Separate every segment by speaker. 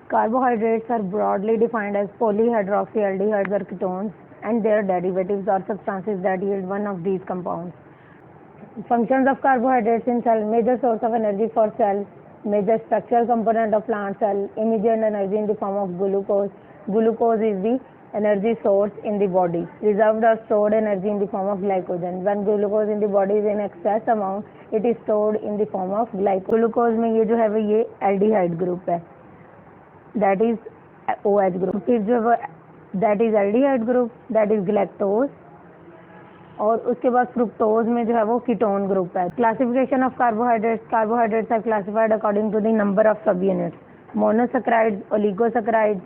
Speaker 1: Carbohydrates are broadly defined as polyhydroxyaldehydes or ketones and their derivatives or substances that yield one of these compounds. Functions of carbohydrates in cell: major source of energy for cell, major structural component of plant cell, immediate energy in the form of glucose. Glucose is the energy source in the body. Reserved or stored energy in the form of glycogen. When glucose in the body is in excess amount, it is stored in the form of glycogen. Glucose में ये जो है वो ये aldehyde group है, that is OH group. फिर जो that is aldehyde group, that is galactose. और उसके बाद फ्रुक्टोज में जो है वो कीटोन ग्रुप है. Classification of carbohydrates are classified according to the number of sub units: monosaccharides, oligosaccharides,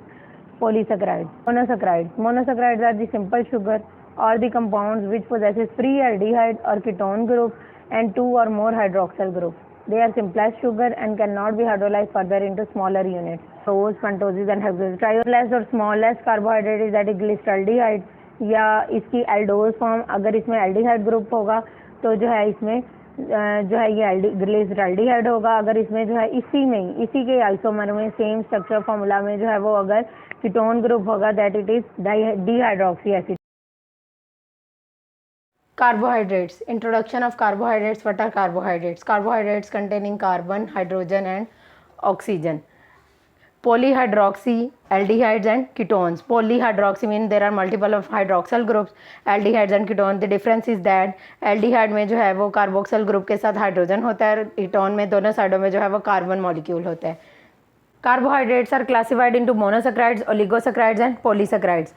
Speaker 1: polysaccharides. Monosaccharides are the simple sugar or the compounds which possesses free aldehyde or ketone group and two or more hydroxyl groups. They are simplest sugar and cannot be hydrolyzed further into smaller units. Rose, pentoses and hexoses. Trioless और smallest carbohydrate is that glyceraldehyde या इसकी aldose form. अगर इसमें aldehyde group होगा तो जो है इसमें जो है ये ग्लिसरॉल्डिहाइड होगा. अगर इसमें जो है इसी के आइसोमर में सेम स्ट्रक्चर फॉर्मूला में जो है वो अगर कीटोन ग्रुप होगा that it is dihydroxy acid. Carbohydrates. Introduction of carbohydrates. What are carbohydrates? Carbohydrates containing carbon, hydrogen and oxygen. Polyhydroxyaldehydes and ketones. Polyhydroxy means there are multiple of hydroxyl groups, aldehydes and ketones. The difference is that aldehyde में जो है वो carboxyl group के साथ hydrogen होता है, ketone में दोनों साइडों में जो है वो कार्बन मॉलिक्यूल होता है. Carbohydrates are classified into monosaccharides, oligosaccharides and polysaccharides.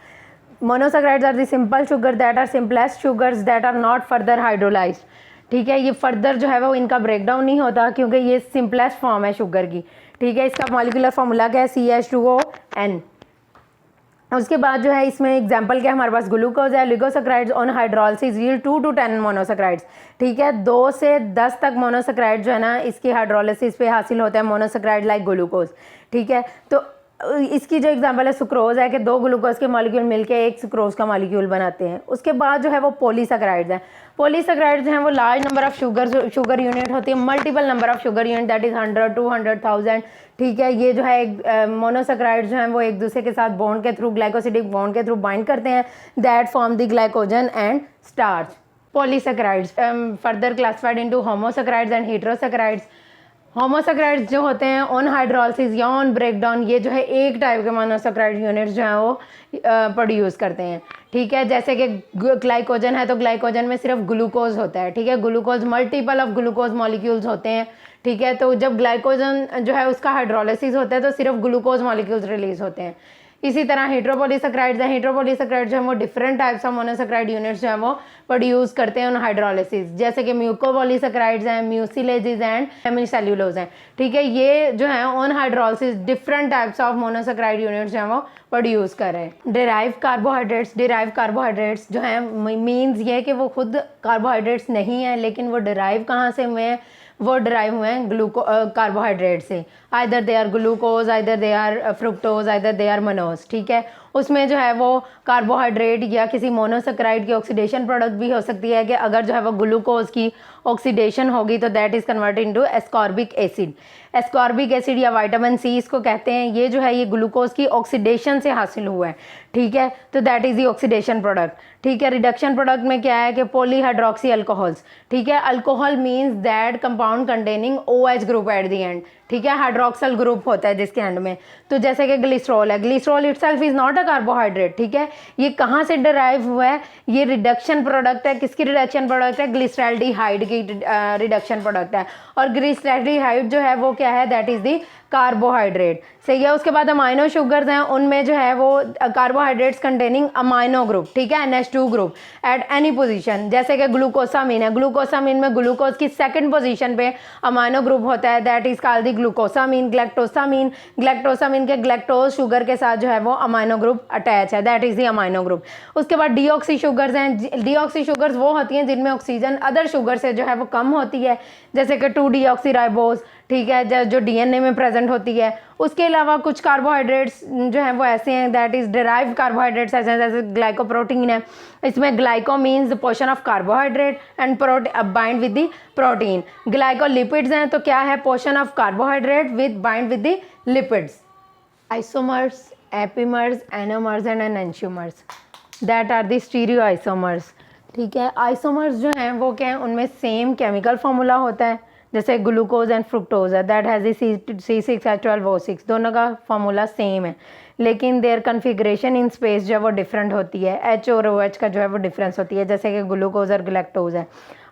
Speaker 1: Monosaccharides are the simple sugar that are simplest sugars that are not further hydrolyzed. ठीक है, ये फर्दर जो है वो इनका ब्रेकडाउन नहीं होता क्योंकि ये सिंपलेस्ट फॉर्म है शुगर की. ठीक है, इसका मॉलिक्यूलर फार्मूला क्या है? CH2ON. उसके बाद जो है इसमें एग्जांपल क्या है हमारे पास? ग्लूकोज है. Oligosaccharides on hydrolysis yield 2 to 10 monosaccharides. ठीक है, 2 से 10 तक मोनोसैकेराइड जो है ना इसकी हाइड्रोलिसिस पे हासिल होता है, मोनोसैकेराइड लाइक ग्लूकोज. ठीक है, तो इसकी जो एग्जांपल है सुक्रोज है कि 2 ग्लूकोज के मॉलिक्यूल मिलके एक सुक्रोज का मॉलिक्यूल बनाते हैं. उसके बाद जो है वो पॉलीसैकेराइड्स हैं. पॉलीसैकेराइड्स हैं वो large number of sugar unit होती है, multiple number of sugar unit that is 100, 200, 1000. ठीक है, ये जो है मोनोसैकेराइड्स जो हैं वो एक दूसरे के साथ बॉन्ड के थ्रू, ग्लाइकोसिडिक बॉन्ड के थ्रू बाइंड करते हैं, that form the glycogen and starch. Polysaccharides further classified into homosaccharides and heterosaccharides. Homosaccharides जो होते हैं ऑन हाइड्रोलिसिस या ऑन ब्रेकडाउन, ये जो है एक टाइप के मोनोसैकेराइड यूनिट्स जो हैं वो प्रोड्यूस करते हैं. ठीक है, जैसे कि ग्लाइकोजन है तो ग्लाइकोजन में सिर्फ ग्लूकोज होता है. ठीक है, glucose multiple of glucose molecules होते हैं. ठीक है, तो जब ग्लाइकोजन जो है उसका हाइड्रोलिसिस होता है तो सिर्फ ग्लूकोज मॉलिक्यूल्स रिलीज होते हैं. इसी तरह हेटेरोपॉलीसैकेराइड्स हैं. हेटेरोपॉलीसैकेराइड जो है वो different types of monosaccharide units जो है वो प्रोड्यूस करते हैं ऑन हाइड्रोलिसिस, जैसे कि म्यूकोपॉलीसैकेराइड्स हैं, म्यूसिलेजेस एंड हेमिसैल्यूलोज हैं. ठीक है, ये जो है on hydrolysis different types of monosaccharide units जो है वो प्रोड्यूस कर रहे हैं. डिराइव कार्बोहाइड्रेट्स जो हैं मीन्स ये कि वो खुद कार्बोहाइड्रेट्स नहीं है, लेकिन वो डिराइव कहाँ से हुए हैं? वो डिराइव हुए हैं कार्बोहाइड्रेट से. Either they are glucose, either they are fructose, either they are mannose. ठीक है, उसमें जो है वो कार्बोहाइड्रेट या किसी मोनोसैकेराइड की ऑक्सीडेशन प्रोडक्ट भी हो सकती है कि अगर जो है वो ग्लूकोज की ऑक्सीडेशन होगी तो that is converted into ascorbic acid. Ascorbic acid या विटामिन सी इसको कहते हैं. ये जो है ये ग्लूकोज की ऑक्सीडेशन से हासिल हुआ है. ठीक है, तो that is the oxidation product. ठीक है, रिडक्शन प्रोडक्ट में क्या है कि पॉलीहाइड्रोक्सी अल्कोहल्स. ठीक है, alcohol means that compound containing OH group at the end. ठीक है, हाइड्रोक्सिल ग्रुप होता है जिसके एंड में. तो जैसे कि ग्लिसरॉल है, glycerol itself is not a carbohydrate. ठीक है, ये कहाँ से डिराइव हुआ है? ये रिडक्शन प्रोडक्ट है. किसकी रिडक्शन प्रोडक्ट है? ग्लिसरॉल्डिहाइड की रिडक्शन प्रोडक्ट है. और ग्लिसरॉल्डिहाइड जो है वो क्या है? That is the carbohydrate. सही है. उसके बाद अमाइनो शुगर्स हैं, उनमें जो है वो कार्बोहाइड्रेट्स कंटेनिंग अमाइनो ग्रुप. ठीक है, NH2 group at any position. जैसे कि ग्लूकोसामीन है, ग्लूकोसामीन में ग्लूकोज की सेकंड पोजीशन पे अमाइनो ग्रुप होता है, that is called the glucosamine. Galactosamine के ग्लैक्टोज शुगर के साथ जो है वो अमाइनो ग्रुप अटैच है, that is the amino group. उसके बाद डीऑक्सी शुगर्स हैं. डीऑक्सी शुगर्स वो होती हैं जिनमें ऑक्सीजन अदर शुगर से जो है वो कम होती है, जैसे कि 2-डीऑक्सीराइबोज. ठीक है, जो DNA में प्रेजेंट होती है. उसके अलावा कुछ कार्बोहाइड्रेट्स जो हैं वो ऐसे हैं दैट इज डिराइव कार्बोहाइड्रेट्स ऐसे जैसे ग्लाइकोप्रोटीन है. इसमें glyco means the portion of carbohydrate and bind with the protein. Glycolipids हैं तो क्या है? Portion of carbohydrate with bind with the lipids. Isomers, epimers, anomers and enantiomers, that are the stereoisomers. ठीक है, आइसोमर्स जो हैं वो क्या है, उनमें सेम केमिकल फार्मूला होता है, जैसे ग्लूकोज एंड फ्रुक्टोज है, दैट हैज़ C6H12O6, दोनों का फार्मूला सेम है, लेकिन देयर कन्फिग्रेशन इन स्पेस जो है वो डिफरेंट होती है, H और OH का जो है वो डिफरेंस होती है, जैसे कि ग्लूकोज और गैलेक्टोज है।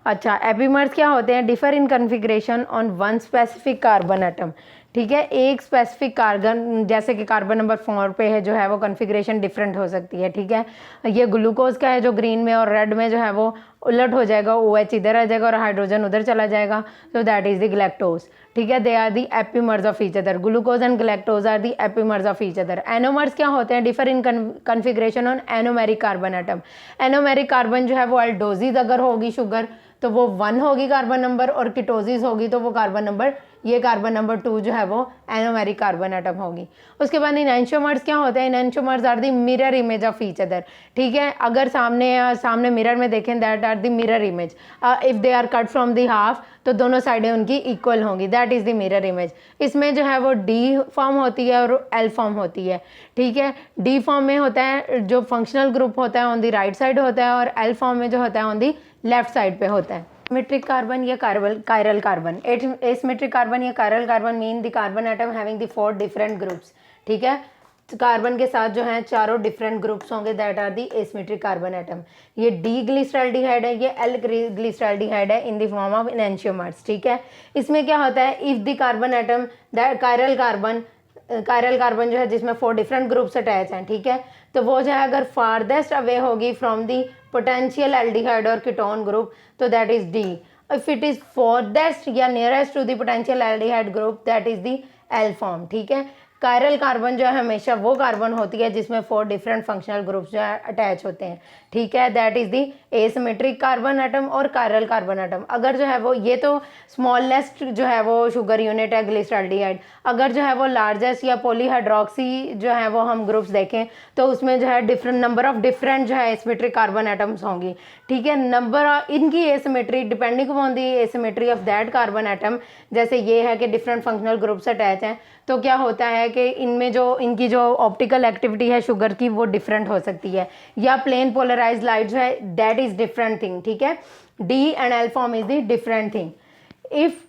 Speaker 1: अच्छा, एपीमर्स क्या होते हैं, differ in configuration on one specific carbon atom. ठीक है, एक स्पेसिफिक कार्बन, जैसे कि कार्बन नंबर 4 पे है जो है वो कन्फिग्रेशन डिफरेंट हो सकती है। ठीक है, ये ग्लूकोज का है जो ग्रीन में, और रेड में जो है वो उलट हो जाएगा, OH इधर आ जाएगा और हाइड्रोजन उधर चला जाएगा, तो दैट इज द गैलेक्टोज। ठीक है, they are the epimers of each other, glucose and galactose are the epimers of each other. Anomers क्या होते हैं, differ in configuration on anomeric carbon atom. Anomeric carbon जो है वो अल्डोजिस अगर होगी शुगर तो वो 1 होगी कार्बन नंबर, और कीटोसिस होगी तो वो कार्बन नंबर, ये कार्बन नंबर 2 जो है वो एनोमेरिक कार्बन एटम होगी। उसके बाद इनैंशियोमर्स क्या होते हैं, enantiomers are the mirror image of each other. ठीक है, अगर सामने मिरर में देखें, that are the mirror image, if they are cut from the half तो दोनों साइडें उनकी इक्वल होंगी, that is the mirror image. इसमें जो है वो डी फॉर्म होती है और एल फॉर्म होती है। ठीक है, डी फॉर्म में होता है जो फंक्शनल ग्रुप होता है ऑन दी राइट साइड होता है, और एल फॉर्म में जो होता है ऑन दी लेफ्ट साइड पे होता है। सिमेट्रिक कार्बन या कायरल कार्बन, एसिमेट्रिक कार्बन या chiral carbon mean the carbon atom having the 4 different groups. ठीक है, कार्बन के साथ जो है चारों डिफरेंट ग्रुप्स होंगे, that are the asymmetric carbon atom. ये डी ग्लिसरॉल्डिहाइड है, ये एल ग्लिसरॉल्डिहाइड है in the form of enantiomers. ठीक है, इसमें क्या होता है, if the carbon atom chiral carbon जो है जिसमें 4 डिफरेंट ग्रुप्स अटैच हैं, ठीक है, तो वो जो है अगर फारदेस्ट अवे होगी फ्रॉम दी पोटेंशियल एल्डिहाइड और कीटोन ग्रुप, तो that is D. If it is farthest या nearest to the potential aldehyde group, that is the L form. ठीक है, कायरल कार्बन जो है हमेशा वो कार्बन होती है जिसमें 4 डिफरेंट फंक्शनल ग्रुप्स जो है अटैच होते हैं। ठीक है, that is the asymmetric carbon atom और कायरल कार्बन एटम। अगर जो है वो, ये तो स्मॉलेस्ट जो है वो शुगर यूनिट है ग्लिसरॉल्डिहाइड, अगर जो है वो लार्जेस्ट या पॉलीहाइड्रोक्सी जो है वो हम ग्रुप्स देखें तो उसमें जो है डिफरेंट नंबर ऑफ डिफरेंट जो है एसिमेट्रिक कार्बन एटम्स होंगी। ठीक है, नंबर इनकी asymmetry depending upon the asymmetry of that carbon atom, जैसे ये है कि डिफरेंट फंक्शनल ग्रुप्स अटैच हैं, तो क्या होता है कि इनमें जो इनकी जो ऑप्टिकल एक्टिविटी है शुगर की वो डिफरेंट हो सकती है, या प्लेन पोलराइज लाइट जो है दैट इज डिफरेंट थिंग। ठीक है, D and L form is the different thing. If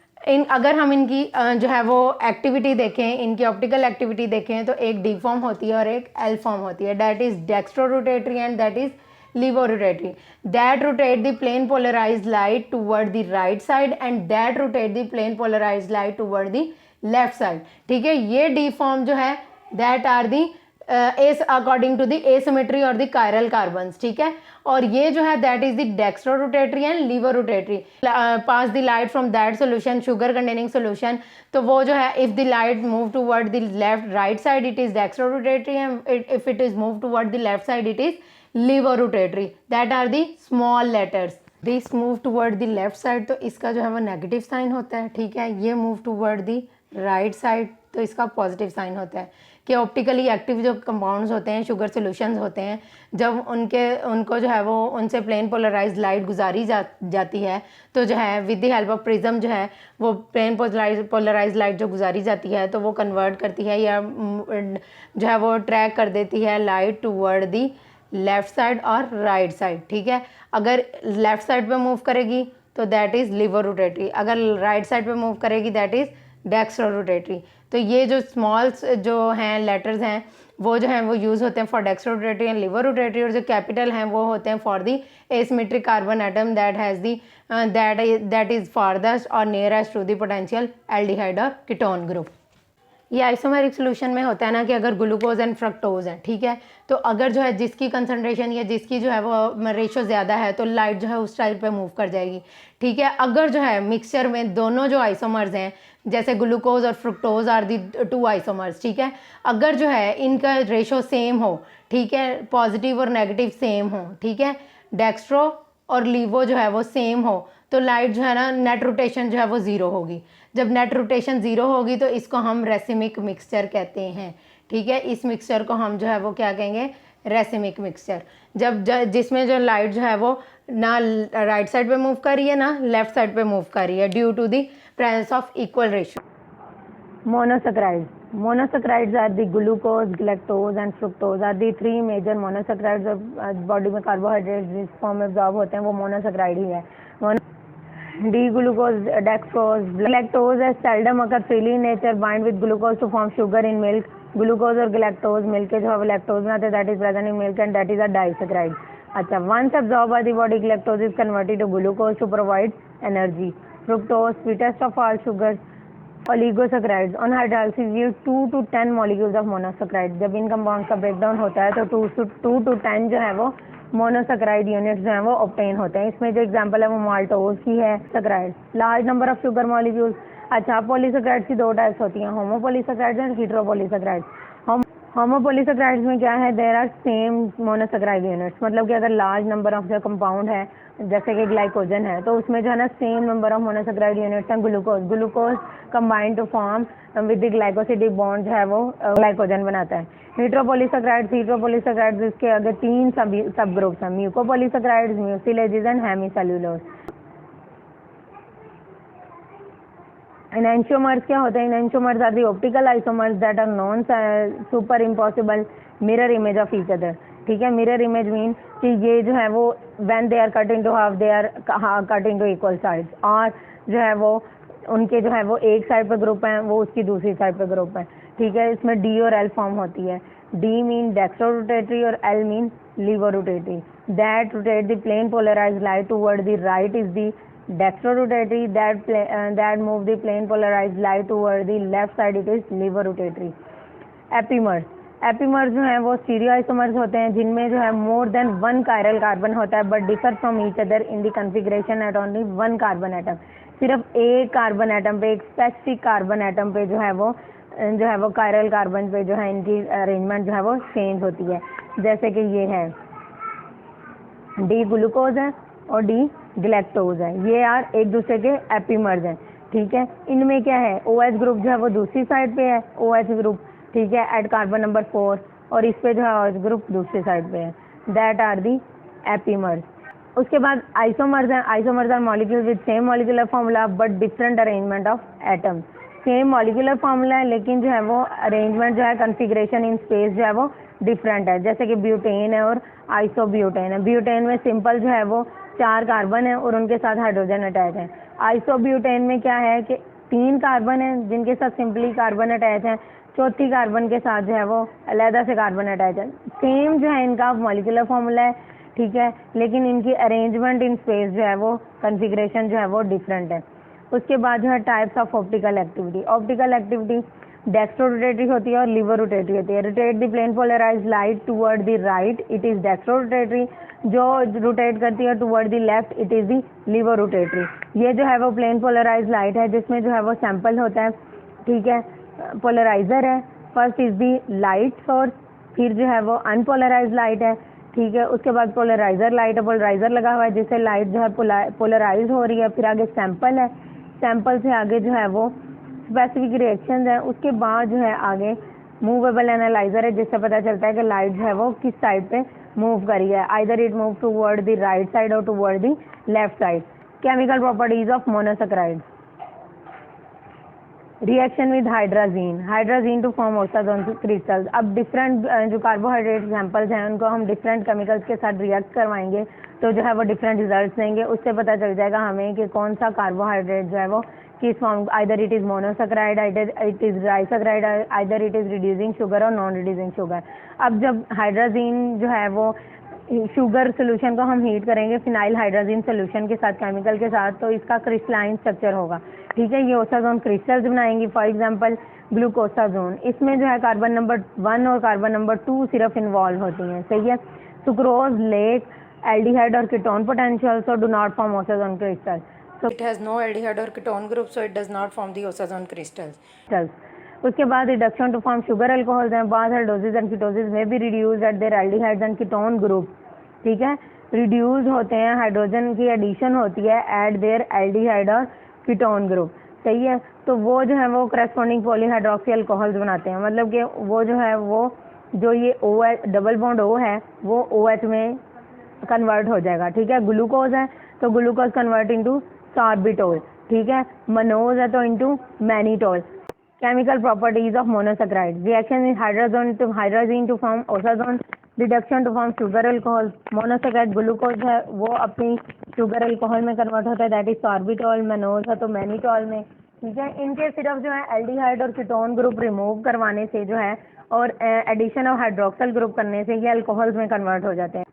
Speaker 1: अगर हम इनकी जो है वो एक्टिविटी देखें, इनकी ऑप्टिकल एक्टिविटी देखें, तो एक डी फॉर्म होती है और एक एल फॉर्म होती है, that is dextrorotatory and that is levorotatory, that rotate the plane polarized light toward the right side and that rotate the plane polarized light toward the left side. ठीक है, ये D form जो है that are the according to the asymmetry और the chiral carbons. ठीक है, और ये जो है that is the dextrorotatory and levorotatory. Pass the light from that solution, sugar containing solution, तो वो जो है if the light move toward the left right side it is dextrorotatory and if it is move toward the left side it is levorotatory. That are the small letters. This move toward the left side, तो इसका जो है वो negative sign होता है। ठीक है, ये move toward the right side तो इसका पॉजिटिव साइन होता है। कि ऑप्टिकली एक्टिव जो कंपाउंड्स होते हैं, शुगर सॉल्यूशंस होते हैं, जब उनको जो है वो उनसे प्लेन पोलराइज्ड लाइट गुजारी जाती है, तो जो है with the help of prism जो है वो प्लेन पोलराइज्ड लाइट जो गुजारी जाती है तो वो कन्वर्ट करती है या जो है वो ट्रैक कर देती है light toward the left side और राइट साइड। ठीक है, अगर लेफ़्ट साइड पे मूव करेगी तो दैट इज़ लीवरोटेटरी, अगर राइट साइड पे मूव करेगी दैट इज़ डेक्स्ट्रोरोटेटरी। तो ये जो स्मॉल्स जो हैं लेटर्स हैं वो जो हैं वो यूज़ होते हैं फॉर डेक्स्ट्रोरोटेटरी एंड लीवरोटेटरी, और जो कैपिटल हैं वो होते हैं for the asymmetric carbon atom that has the that is farthest और nearest to the potential aldehyde और कीटोन ग्रुप। ये आइसोमेरिक सोल्यूशन में होता है ना कि अगर ग्लूकोज एंड फ्रक्टोज है, ठीक है, तो अगर जो है जिसकी कंसनट्रेशन या जिसकी जो है वो रेशो ज़्यादा है तो लाइट जो है उस टाइप पे मूव कर जाएगी। ठीक है, अगर जो है मिक्सचर में दोनों जो आइसोमर्स हैं जैसे ग्लूकोज और फ्रुक्टोज आर दी 2 आइसोमर्स, ठीक है, अगर जो है इनका रेशो सेम हो, ठीक है, पॉजिटिव और नेगेटिव सेम हो, ठीक है, डेक्स्ट्रो और लीवो जो है वो सेम हो, तो लाइट जो है ना नेट रोटेशन जो है वो ज़ीरो होगी। जब नेट रोटेशन ज़ीरो होगी तो इसको हम रेसिमिक मिक्सचर कहते हैं। ठीक है, इस मिक्सचर को हम जो है वो क्या कहेंगे, रेसिमिक मिक्सचर। जब जिसमें जो लाइट जो है वो ना राइट साइड पे मूव कर रही है ना लेफ्ट साइड पे मूव कर रही है due to the presence of equal ratio. Monosaccharide, Monosaccharides are the glucose, galactose and fructose are the three major monosaccharides of body में कार्बोहाइड्रेट जिस फॉर्म में ऑब्जॉर्ब होते हैं वो मोनोसेक्राइड ही है। डी ग्लूकोज, डेक्सट्रोज, लैक्टोज है seldom occur freely in nature, bind with glucose to form sugar in milk. Glucose और galactose मिलके जो है लैक्टोज बनाते हैं, that is present in milk and that is a disaccharide. अच्छा, once absorb by the body galactose is converted to glucose to provide energy. Fructose, sweetest of all sugars, oligosaccharides on hydrolysis give 2 to 10 molecules of monosaccharide. जब इन compound का breakdown होता है तो 2 to 10 जो है वो मोनोसैकेराइड यूनिट्स जो है वो ऑब्टेन होते हैं। इसमें जो एग्जांपल है वो माल्टोज की है। Saccharide, large number of sugar molecules. अच्छा, पॉलीसैकेराइड्स की दो टाइप्स होती हैं, होमोपॉलीसैकेराइड्स एंड हेटेरोपॉलीसैकेराइड्स। होमोपॉलीसैकेराइड्स में क्या है, there are same monosaccharide units, मतलब कि अगर लार्ज नंबर ऑफ जो कंपाउंड है जैसे कि ग्लाइकोजन है तो उसमें जो है ना same number of monosaccharide units हैं। Glucose combined to form with the glycosidic bond जो है वो ग्लाइकोजन बनाता है। हेटेरोपॉलीसैकेराइड्स इसके आगे तीन सब ग्रुप्स हैं, म्यूकोपॉलीसैकेराइड्स, म्यूसिलेजेस एंड हेमिसेल्युलोज। एनेंटियोमर्स क्या होते हैं? Enantiomers are the optical isomers that are non super impossible mirror image of each other. ठीक है, मिरर इमेज मीन कि ये जो है वो when they are cut into half they are cut into equal sides, और जो है वो उनके जो है वो एक साइड पे ग्रुप है वो उसकी दूसरी साइड पे ग्रुप है। ठीक है, इसमें डी और एल फॉर्म होती है। डी मीन डेक्स्ट्रोरोटेटरी और L mean levorotatory. That rotate the plane polarized light toward the right is the dextrorotatory, that move the plane polarized light toward the left side it is levorotatory. Epimers जो हैं वो stereoisomers होते हैं जिनमें जो है more than 1 chiral carbon होता है but differ from each other in the configuration at only 1 carbon atom. सिर्फ एक कार्बन एटम पे, एक स्पेसिफिक कार्बन एटम पे जो है वो chiral कार्बन पे जो है इनकी अरेंजमेंट जो है वो चेंज होती है। जैसे कि ये है डी ग्लूकोज है और डी ग्लैक्टोज है, ये यार एक दूसरे के एपीमर्स हैं। ठीक है, इनमें क्या है, OH ग्रुप जो है वो दूसरी साइड पे है, OH ग्रुप, ठीक है, एट कार्बन नंबर 4, और इस पे जो है OH ग्रुप दूसरी साइड पे है। That are the epimers. उसके बाद आइसोमर्स हैं। Isomers are molecules with same molecular formula but different arrangement of atoms. Same molecular formula है लेकिन जो है वो अरेंजमेंट जो है कॉन्फ़िगरेशन इन स्पेस जो है वो डिफरेंट है। जैसे कि ब्यूटेन है और आइसोब्यूटेन है। ब्यूटेन में सिंपल जो है वो 4 कार्बन है और उनके साथ हाइड्रोजन अटैच है। आइसोब्यूटेन में क्या है कि 3 कार्बन है जिनके साथ सिंपली कार्बन अटैच है, चौथी कार्बन के साथ जो है वो अलहदा से कार्बन अटैच है। सेम जो है इनका मॉलिक्यूलर फार्मूला है, ठीक है, लेकिन इनकी अरेंजमेंट इन स्पेस जो है वो कॉन्फ़िगरेशन जो है वो डिफरेंट है। उसके बाद जो है types of optical activity. Optical activity dextrorotatory होती है और लीवोरोटेटरी होती है। Rotate the plane polarized light toward the right it is dextrorotatory, जो रोटेट करती है toward the left it is the levorotatory. ये जो है वो प्लेन पोलराइज्ड लाइट है जिसमें जो है वो सैंपल होता है, ठीक है, पोलराइजर है। First is the light source, फिर जो है वो अनपोलराइज्ड लाइट है, ठीक है, उसके बाद पोलराइजर लाइट है, पोलराइजर लगा हुआ है जिससे लाइट जो है पोलराइज हो रही है। फिर आगे सैंपल है, सैंपल से आगे जो है वो स्पेसिफिक रिएक्शंस है। उसके बाद जो है आगे मूवेबल एनालाइजर है जिससे पता चलता है कि लाइट जो है वो किस साइड पे मूव करी है, either it move toward the right side और toward the left side. Chemical properties of monosaccharide. Reaction with hydrazine to form osazone crystals. अब डिफरेंट जो कार्बोहाइड्रेट एग्जाम्पल्स हैं उनको हम डिफरेंट केमिकल्स के साथ रिएक्ट करवाएंगे तो जो है वो डिफरेंट रिजल्ट्स देंगे। उससे पता चल जाएगा हमें कि कौन सा कार्बोहाइड्रेट जो है वो किस form, either it is monosaccharide, either it is disaccharide, either it is reducing sugar और नॉन रिड्यूसिंग शुगर। अब जब हाइड्राजीन जो है वो शुगर सोल्यूशन को हम हीट करेंगे फिनाइल हाइड्राजीन सोल्यूशन के साथ, केमिकल के साथ, तो इसका क्रिस्टलाइन स्ट्रक्चर होगा, ठीक है। ये ओसाजोन क्रिस्टल्स बनाएंगी, फॉर एग्जांपल ग्लूकोसाजोन। इसमें जो है कार्बन नंबर 1 और कार्बन नंबर 2 सिर्फ इन्वॉल्व होती हैं, सही है। सुक्रोज, लेक, एल्डिहाइड और ketone potential so do not form osazone crystal.
Speaker 2: So it has no aldehyde or ketone group, so it does not form the oxazone crystals.
Speaker 1: उसके बाद reduction to form sugar alcohols हैं। Both aldoses and ketoses में भी reduce at their aldehydes and ketone group, ठीक है, reduce होते हैं, hydrogen की एडिशन होती है एट देयर एल्डिहाइड और कीटोन ग्रुप, सही है। तो वो जो है वो करस्पॉन्डिंग पॉलीहाइड्रोक्सी अल्कोहल्स बनाते हैं, मतलब कि वो जो है वो जो ये OH डबल बॉन्ड O है वो OH में कन्वर्ट हो जाएगा, ठीक है। ग्लूकोज है तो ग्लूकोज कन्वर्ट इनटू सॉर्बिटोल, ठीक है। मनोज है तो into mannitol. Chemical properties of monosaccharides. Reaction in hydrazine to form oxazone. Reduction to form sugar alcohol. Monosaccharide glucose है वो अपनी शुगर अल्कोहल में कन्वर्ट होता है, दैट इज सॉर्बिटॉल। मेनोज है तो मैनिटॉल में। ठीक है, इनके सिर्फ जो है एल्डिहाइड और कीटोन ग्रुप रिमूव करवाने से जो है और एडिशन ऑफ हाइड्रोक्सल ग्रुप करने से ये अल्कोहल्स में कन्वर्ट हो जाते हैं।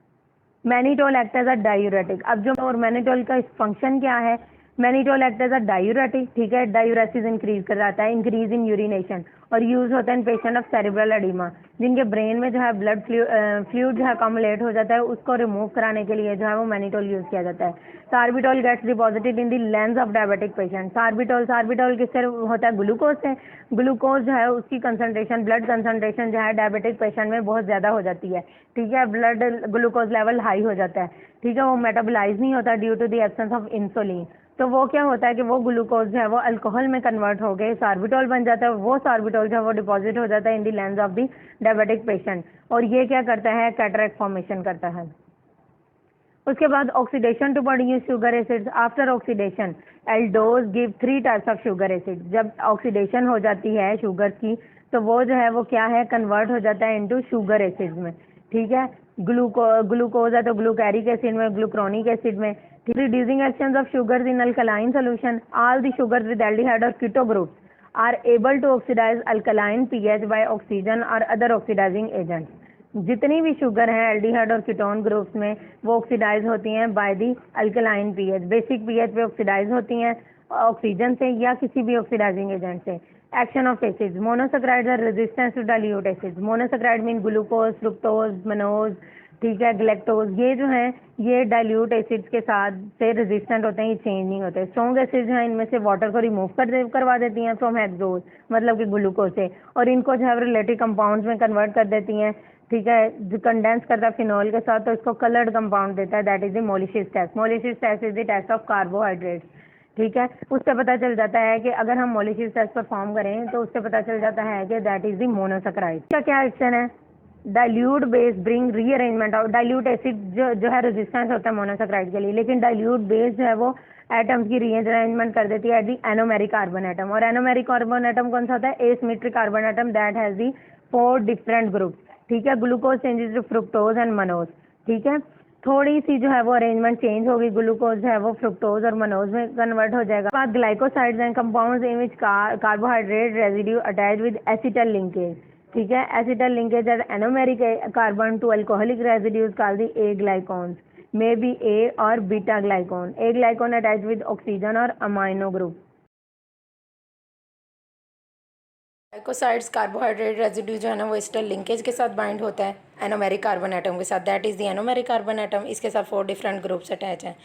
Speaker 1: Mannitol act as a diuretic. अब जो और मैनिटोल का फंक्शन क्या है, mannitol act as a diuretic. ठीक है, डायूरेसिस इंक्रीज कर जाता है, इंक्रीज इन यूरिनेशन, और यूज होता है in patient of cerebral oedema, जिनके ब्रेन में जो है ब्लड फ्लूइड जो है कम्युलेट हो जाता है, उसको रिमूव कराने के लिए जो है वो मैनिटोल यूज किया जाता है। Sorbitol gets deposited in the lens of diabetic patient. Sorbitol किससे होता है, ग्लूकोज से। ग्लूकोज जो है उसकी कंसंट्रेशन, ब्लड कंसंट्रेशन जो है डायबिटिक पेशेंट में बहुत ज़्यादा हो जाती है। ठीक है, ब्लड ग्लूकोज लेवल हाई हो जाता है। ठीक है, वो मेटाबोलाइज नहीं होता due to the absence of insulin. तो वो क्या होता है कि वो ग्लूकोज जो है वो अल्कोहल में कन्वर्ट हो गए, सार्बिटोल बन जाता है। वो सार्बिटोल जो है वो डिपॉजिट हो जाता है in the lens of the diabetic patient, और ये क्या करता है, कैटरेक्ट फॉर्मेशन करता है। उसके बाद oxidation to produce sugar acids. After oxidation aldose give 3 types of sugar acid. जब ऑक्सीडेशन हो जाती है शुगर की तो वो जो है वो क्या है, कन्वर्ट हो जाता है इनटू शुगर एसिड्स में। ठीक है, ग्लूकोज है तो ग्लूकैरिक एसिड में, ग्लूक्रोनिक एसिड में। Reducing actions of sugars in alkaline solution. All the sugars with aldehyde और keto groups are able to oxidize alkaline pH by oxygen और अदर ऑक्सीडाइजिंग एजेंट्स। जितनी भी शुगर है aldehyde और ketone groups में वो oxidise होती हैं by the alkaline pH. Basic pH पे ऑक्सीडाइज होती हैं ऑक्सीजन से या किसी भी ऑक्सीडाइजिंग एजेंट से। Action of acids. Monosaccharides are resistance to dilute acids. Monosaccharide mean glucose, fructose, mannose, ठीक है, ग्लैक्टोज, ये जो हैं ये डाइल्यूट एसिड्स के साथ से रेजिस्टेंट होते हैं, ये चेंज नहीं होते। स्ट्रॉन्ग एसिड्स हैं इनमें से वाटर को रिमूव करवा देती हैं फ्रॉम हेक्सोज, मतलब कि ग्लूकोज से, और इनको जो है रिलेटिव कंपाउंड्स में कन्वर्ट कर देती हैं। ठीक है, जो कंडेंस करता है फिनॉल के साथ तो इसको कलर्ड कंपाउंड देता है, that is the Molisch's test. Molisch's test is the test of carbohydrates. ठीक है, उससे पता चल जाता है कि अगर हम मोलिशियस टेस्ट परफॉर्म करें तो उससे पता चल जाता है कि दैट इज द मोनोसैकराइड। इसका क्या एक्शन है, dilute base bring rearrangement of dilute acid जो है रेजिस्टेंस होता है मोनोसैकराइड के लिए, लेकिन डाइल्यूट बेस जो है वो एटम्स की रीअरेंजमेंट कर देती है at the anomeric carbon atom. और एनोमेरिक कार्बन एटम कौन सा होता है, asymmetric carbon atom that has the 4 different groups. ठीक है, glucose changes to fructose and mannose. ठीक है, थोड़ी सी जो है वो अरेंजमेंट चेंज होगी, ग्लूकोज जो है वो फ्रुक्टोज और मनोज में कन्वर्ट हो जाएगा। बाद glycosides and compounds in which carbohydrate residue attach with acetal linkage. ठीक है, acetal linkage as anomeric carbon to alcoholic residues called the aglycons, may be a और beta glycon. Aglycon attach with oxygen और amino group.
Speaker 2: Glycosides carbohydrate residue जो है ना वो acetal linkage के साथ बाइंड होता है एनोमेरिक कार्बन एटम के साथ, that is the anomeric carbon atom. इसके साथ 4 डिफरेंट ग्रुप्स अटैच हैं,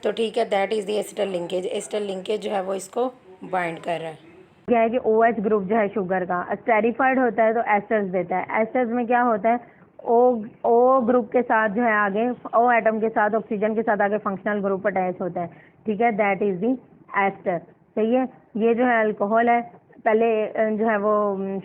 Speaker 2: तो ठीक है, that is the acetal linkage. Acetal linkage जो है वो इसको बाइंड कर रहा है।
Speaker 1: क्या है कि OH ग्रुप जो है शुगर का स्टेरिफाइड होता है तो एस्टर्स देता है। एस्टर्स में क्या होता है, O ग्रुप के साथ जो है आगे O एटम के साथ ऑक्सीजन के साथ आगे फंक्शनल ग्रुप अटैच होता है। ठीक है, दैट इज दी एस्टर। सही है, ये जो है अल्कोहल है, पहले जो है वो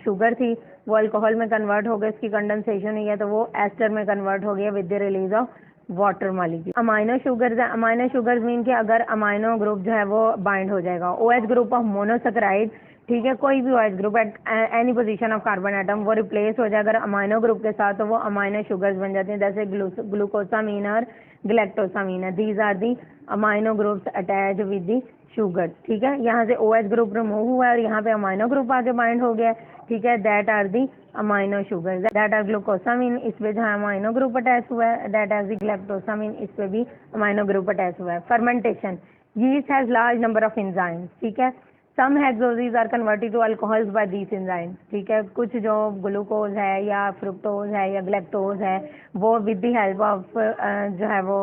Speaker 1: शुगर थी वो अल्कोहल में कन्वर्ट हो गई, इसकी कंडेंसेशन हुई है तो वो एस्टर में कन्वर्ट हो गया with the release of water molecule. Amino sugars है, अमाइनो शुगर्स मीन कि अगर अमाइनो ग्रुप जो है वो बाइंड हो जाएगा OH ग्रुप ऑफ मोनोसैकराइड। ठीक है, कोई भी OH group at any position of carbon atom वो रिप्लेस हो जाए अगर अमाइनो ग्रुप के साथ, तो वो अमाइनो शुगर्स बन जाते हैं, जैसे ग्लूकोसामीन और ग्लैक्टोसामीन है। These are the amino groups attach with the sugar. ठीक है, यहाँ से OH ग्रुप रिमूव हुआ है और यहाँ पे अमाइनो ग्रुप आगे बाइंड हो गया। ठीक है, that are the amino sugar, that are glucosamine, इस पे जहाँ अमाइनो ग्रुप अटैच हुआ है, दैट आर दी ग्लैक्टोसामीन, इस पे भी अमाइनो ग्रुप अटैच हुआ है। Fermentation, yeast has large number of enzymes. ठीक है, some hexoses are converted to alcohols by these enzymes. ठीक है, कुछ जो ग्लूकोज है या फ्रुक्टोज है या ग्लैक्टोज है वो विद द हेल्प ऑफ जो है वो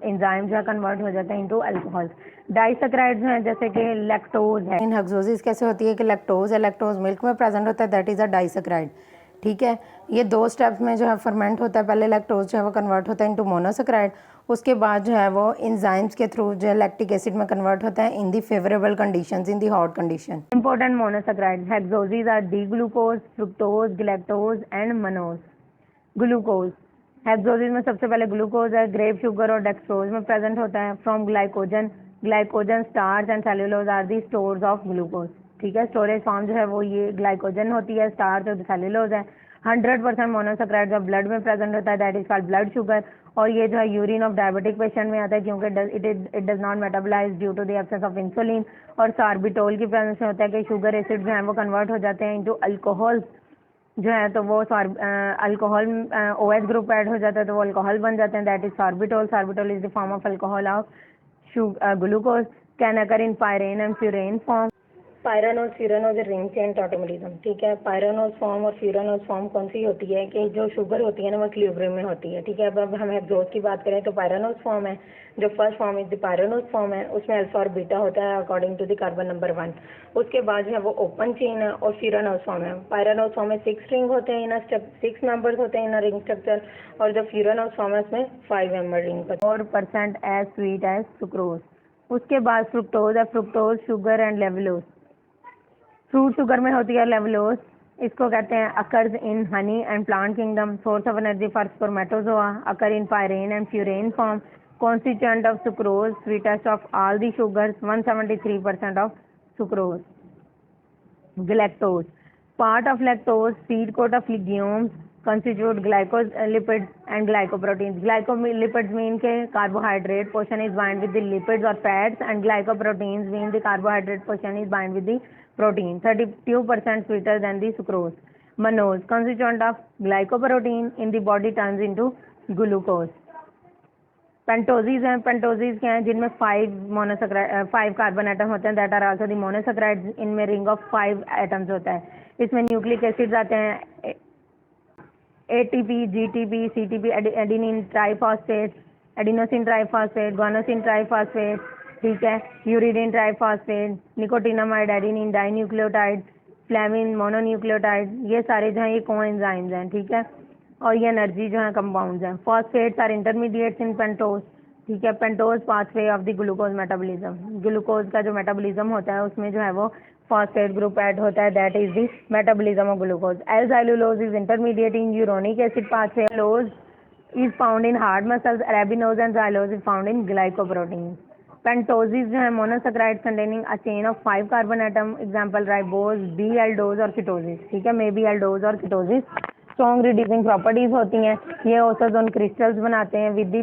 Speaker 1: एंजाइम जो है कन्वर्ट हो जाते हैं इनटू अल्कोहल्स। डाइसैकराइड्स हैं जैसे कि लैक्टोज है।
Speaker 2: इन हेक्सोसिस कैसे होती है कि लैक्टोज है, लैक्टोज मिल्क में प्रेजेंट होता है, दैट इज़ अ डाइसैकराइड। ठीक है, ये 2 स्टेप्स में जो है फर्मेंट होता है, पहले लैक्टोज जो है वो कन्वर्ट होता है इनटू मोनोसैकराइड, उसके बाद जो है वो एंजाइम्स के थ्रू जो है लैक्टिक एसिड में कन्वर्ट होता है in the favourable conditions, in the hot condition.
Speaker 1: Important monosaccharides hexoses are the glucose, fructose, galactose and mannose. Glucose hexoses में सबसे पहले ग्लूकोज है, ग्रेप शुगर और डेक्सट्रोज में प्रेजेंट होता है। From glycogen, glycogen, starch and cellulose are the stores of glucose.
Speaker 2: ठीक है। स्टोरेज फॉर्म जो है वो ये ग्लाइकोजन होती है, स्टार्च और सेलुलोज है। 100% मोनोसेक्राइड जब ब्लड में प्रेजेंट होता है that is called blood sugar, और ये जो है यूरिन ऑफ डायबिटिक पेशेंट में आता है क्योंकि it does not metabolise due to the absence of insulin. और सार्बिटोल की प्रेजेंस में होता है कि शुगर एसिड जो है वो कन्वर्ट हो जाते हैं जो अल्कोहल जो है, तो वो अल्कोहल OH ग्रुप ऐड हो जाता है तो वो अल्कोहल बन जाते हैं, that is sorbitol. Sorbitol is the form of alcohol of glucose, can occur in pyran and furan form. Pyranose furanose ring chain tautomerism, ठीक है। पायरानोज फॉर्म और फ्यूरानोज फॉर्म कौन सी होती है कि जो शुगर होती है ना वो इक्विलिब्रियम में होती है, ठीक है। अब हम हेक्सोज की बात करें तो पायरानोज फॉर्म है, जो first form is the pyranose form है, उसमें अल्फा और बीटा होता है according to the carbon number 1। उसके बाद जो है वो ओपन चेन है और फ्यूरानोज फॉर्म है। पायरानोज फॉर्म में 6 रिंग होते हैं, इन 6 मेंबर्स होते हैं इन रिंग स्ट्रक्चर, और जो फ्यूरानोज फॉर्म है उसमें 5 मेंबर रिंग होते हैं। 4% एज स्वीट एज सुक्रोज। उसके बाद फ्रुक्टोज है, fructose sugar and levulose. Fruit sugar में होती है लेवलोज, इसको कहते हैं occurs in honey and plant kingdom, source of energy for spermatozoa, occur in pyran and furan form, constituent of sucrose, sweetest of all the sugars, 173% of sucrose. Galactose, part of lactose, seed coat of legumes, constitute glycolipids and glycoproteins. Glycolipids mean के carbohydrate portion is bind with the lipids or fats, and glycoproteins mean the carbohydrate portion is bind with the protein. 32% sweeter than the sucrose. Mannose, constituent of glycoprotein in the body turns into glucose. पेंटोजीज हैं, पेंटोजीज क्या हैं जिनमें 5 carbon atom होते हैं, that are also the monosaccharides. इनमें ring of 5 atoms होता है। इसमें न्यूक्लिक एसिड्स आते हैं, ATP, GTP, CTP, adenine triphosphate, adenosine triphosphate, guanosine triphosphate, ठीक है, uridine triphosphate, nicotinamide, adenine dinucleotide, flavin mononucleotide, ये सारे जो हैं ये कोएंजाइम्स हैं, ठीक है। और ये एनर्जी जो है कंपाउंड्स हैं। Phosphates are intermediates in pentose, ठीक है। Pentose pathway of the glucose metabolism, glucose का जो मेटाबॉलिज्म होता है उसमें जो है वो फॉस्फेट ग्रुप ऐड होता है, that is the metabolism of glucose. L xylulose is intermediate in uronic acid pathway, lyxose is found in hard muscles, arabinose and xylose is found in glycoprotein. Pentoses जो है monosaccharide containing a chain of 5 carbon atom, example ribose, be aldose और ketosis, ठीक है। May be aldose और ketosis strong reducing properties होती हैं, ये osazone crystals बनाते हैं with the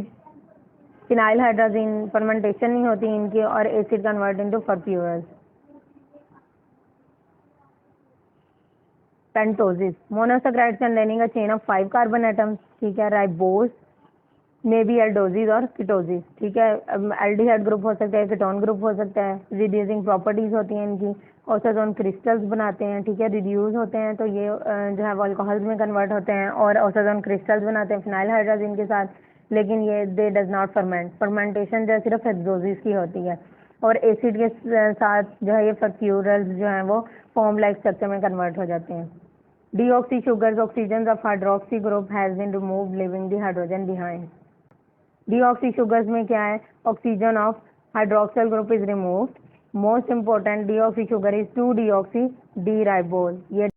Speaker 2: phenyl hydrogen, fermentation नहीं होती इनकी, और acid convert into furfurals. Pentoses monosaccharide containing a chain of 5 carbon atoms, ठीक है। राइबोज मे बी एल्डोजिस और कीटोसिस, ठीक है। एल्डिहाइड ग्रुप हो सकता है, कीटोन ग्रुप हो सकता है, रिड्यूसिंग प्रॉपर्टीज होती हैं इनकी, ओसोजोन क्रिस्टल्स बनाते हैं, ठीक है, रिड्यूस होते हैं तो ये जो है वो अल्कोहल्स में कन्वर्ट होते हैं, और ओसोजोन क्रिस्टल्स बनाते हैं फिनाइल हाइड्रोजन के साथ, लेकिन ये दे डज नॉट फर्मेंट। फर्मेंटेशन जो है सिर्फ हेक्सोजिस की होती है, और एसिड के साथ जो है ये फर्फ्यूरल्स जो है वो फॉर्म लाइक स्ट्रक्चर में कन्वर्ट हो जाते हैं। Deoxy sugars, oxygen of hydroxy group has been removed leaving the hydrogen behind. Deoxy sugars में क्या है, oxygen of hydroxyl group is removed. Most important deoxy sugar is 2-deoxy-D-ribose। ये